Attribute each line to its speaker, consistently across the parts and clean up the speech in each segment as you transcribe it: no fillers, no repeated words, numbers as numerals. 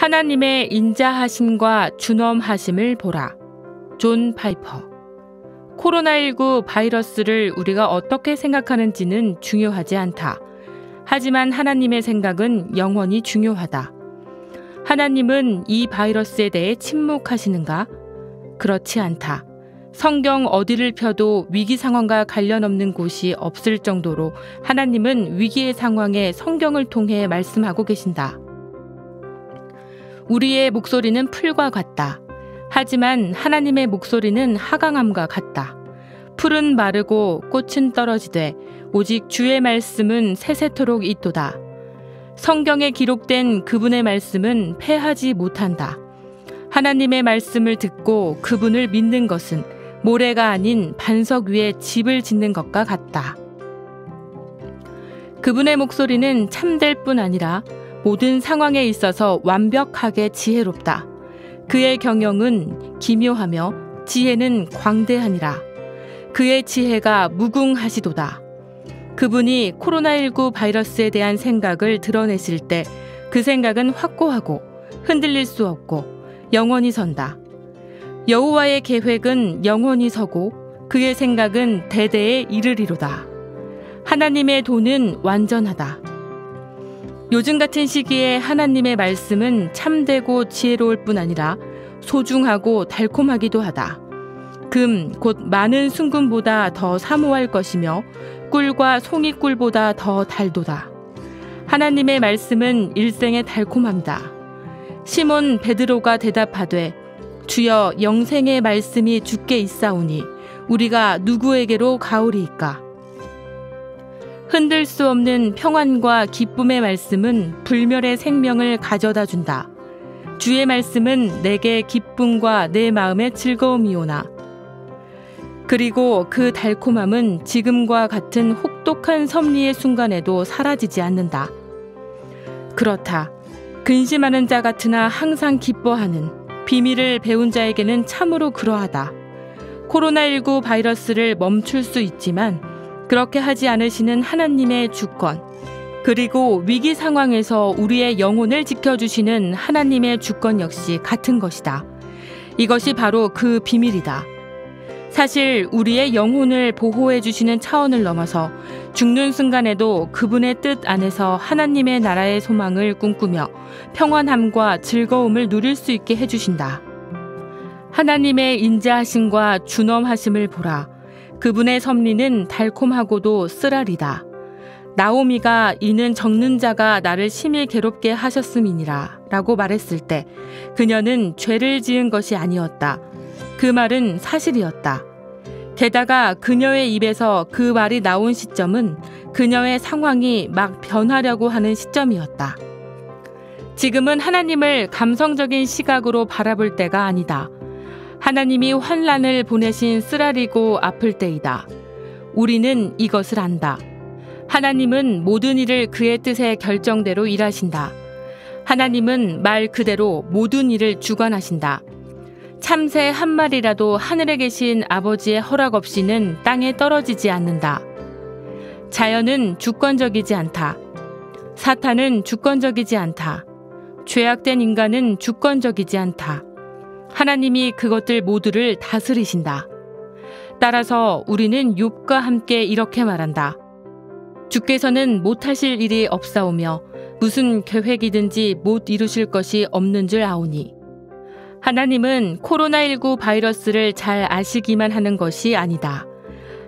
Speaker 1: 하나님의 인자하심과 준엄하심을 보라. 존 파이퍼. 코로나19 바이러스를 우리가 어떻게 생각하는지는 중요하지 않다. 하지만 하나님의 생각은 영원히 중요하다. 하나님은 이 바이러스에 대해 침묵하시는가? 그렇지 않다. 성경 어디를 펴도 위기 상황과 관련 없는 곳이 없을 정도로 하나님은 위기의 상황에 성경을 통해 말씀하고 계신다. 우리의 목소리는 풀과 같다. 하지만 하나님의 목소리는 하강함과 같다. 풀은 마르고 꽃은 떨어지되 오직 주의 말씀은 세세토록 있도다. 성경에 기록된 그분의 말씀은 패하지 못한다. 하나님의 말씀을 듣고 그분을 믿는 것은 모래가 아닌 반석 위에 집을 짓는 것과 같다. 그분의 목소리는 참될 뿐 아니라 모든 상황에 있어서 완벽하게 지혜롭다. 그의 경영은 기묘하며 지혜는 광대하니라. 그의 지혜가 무궁하시도다. 그분이 코로나19 바이러스에 대한 생각을 드러내실 때 그 생각은 확고하고 흔들릴 수 없고 영원히 선다. 여호와의 계획은 영원히 서고 그의 생각은 대대에 이르리로다. 하나님의 도는 완전하다. 요즘 같은 시기에 하나님의 말씀은 참되고 지혜로울 뿐 아니라 소중하고 달콤하기도 하다. 금, 곧 많은 순금보다 더 사모할 것이며 꿀과 송이꿀보다 더 달도다. 하나님의 말씀은 일생에 달콤함다. 시몬 베드로가 대답하되 주여 영생의 말씀이 주께 있사오니 우리가 누구에게로 가오리이까? 흔들 수 없는 평안과 기쁨의 말씀은 불멸의 생명을 가져다 준다. 주의 말씀은 내게 기쁨과 내 마음의 즐거움이오나. 그리고 그 달콤함은 지금과 같은 혹독한 섭리의 순간에도 사라지지 않는다. 그렇다. 근심하는 자 같으나 항상 기뻐하는 비밀을 배운 자에게는 참으로 그러하다. 코로나19 바이러스를 멈출 수 있지만 그렇게 하지 않으시는 하나님의 주권, 그리고 위기 상황에서 우리의 영혼을 지켜주시는 하나님의 주권 역시 같은 것이다. 이것이 바로 그 비밀이다. 사실 우리의 영혼을 보호해 주시는 차원을 넘어서 죽는 순간에도 그분의 뜻 안에서 하나님의 나라의 소망을 꿈꾸며 평안함과 즐거움을 누릴 수 있게 해주신다. 하나님의 인자하심과 준엄하심을 보라. 그분의 섭리는 달콤하고도 쓰라리다. 나오미가 이는 적는 자가 나를 심히 괴롭게 하셨음이니라 라고 말했을 때 그녀는 죄를 지은 것이 아니었다. 그 말은 사실이었다. 게다가 그녀의 입에서 그 말이 나온 시점은 그녀의 상황이 막 변하려고 하는 시점이었다. 지금은 하나님을 감성적인 시각으로 바라볼 때가 아니다. 하나님이 환난을 보내신 쓰라리고 아플 때이다. 우리는 이것을 안다. 하나님은 모든 일을 그의 뜻의 결정대로 일하신다. 하나님은 말 그대로 모든 일을 주관하신다. 참새 한 마리라도 하늘에 계신 아버지의 허락 없이는 땅에 떨어지지 않는다. 자연은 주권적이지 않다. 사탄은 주권적이지 않다. 죄악된 인간은 주권적이지 않다. 하나님이 그것들 모두를 다스리신다. 따라서 우리는 욥과 함께 이렇게 말한다. 주께서는 못하실 일이 없사오며 무슨 계획이든지 못 이루실 것이 없는 줄 아오니. 하나님은 코로나19 바이러스를 잘 아시기만 하는 것이 아니다.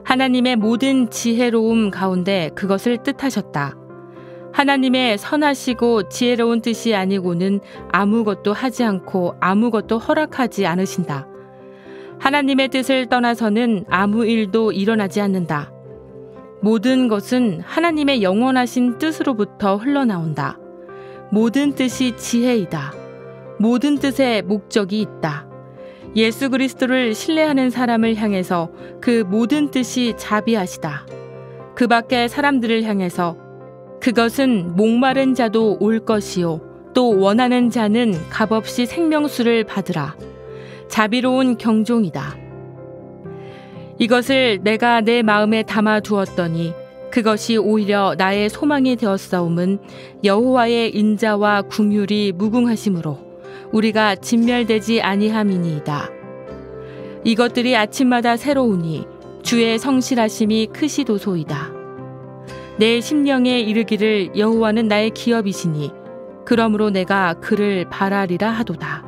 Speaker 1: 하나님의 모든 지혜로움 가운데 그것을 뜻하셨다. 하나님의 선하시고 지혜로운 뜻이 아니고는 아무것도 하지 않고 아무것도 허락하지 않으신다. 하나님의 뜻을 떠나서는 아무 일도 일어나지 않는다. 모든 것은 하나님의 영원하신 뜻으로부터 흘러나온다. 모든 뜻이 지혜이다. 모든 뜻에 목적이 있다. 예수 그리스도를 신뢰하는 사람을 향해서 그 모든 뜻이 자비하시다. 그 밖의 사람들을 향해서 그것은 목마른 자도 올 것이요 또 원하는 자는 값없이 생명수를 받으라. 자비로운 경종이다. 이것을 내가 내 마음에 담아 두었더니 그것이 오히려 나의 소망이 되었사옴은 여호와의 인자와 긍휼이 무궁하심으로 우리가 진멸되지 아니함이니이다. 이것들이 아침마다 새로우니 주의 성실하심이 크시도소이다. 내 심령에 이르기를 여호와는 나의 기업이시니 그러므로 내가 그를 바라리라 하도다.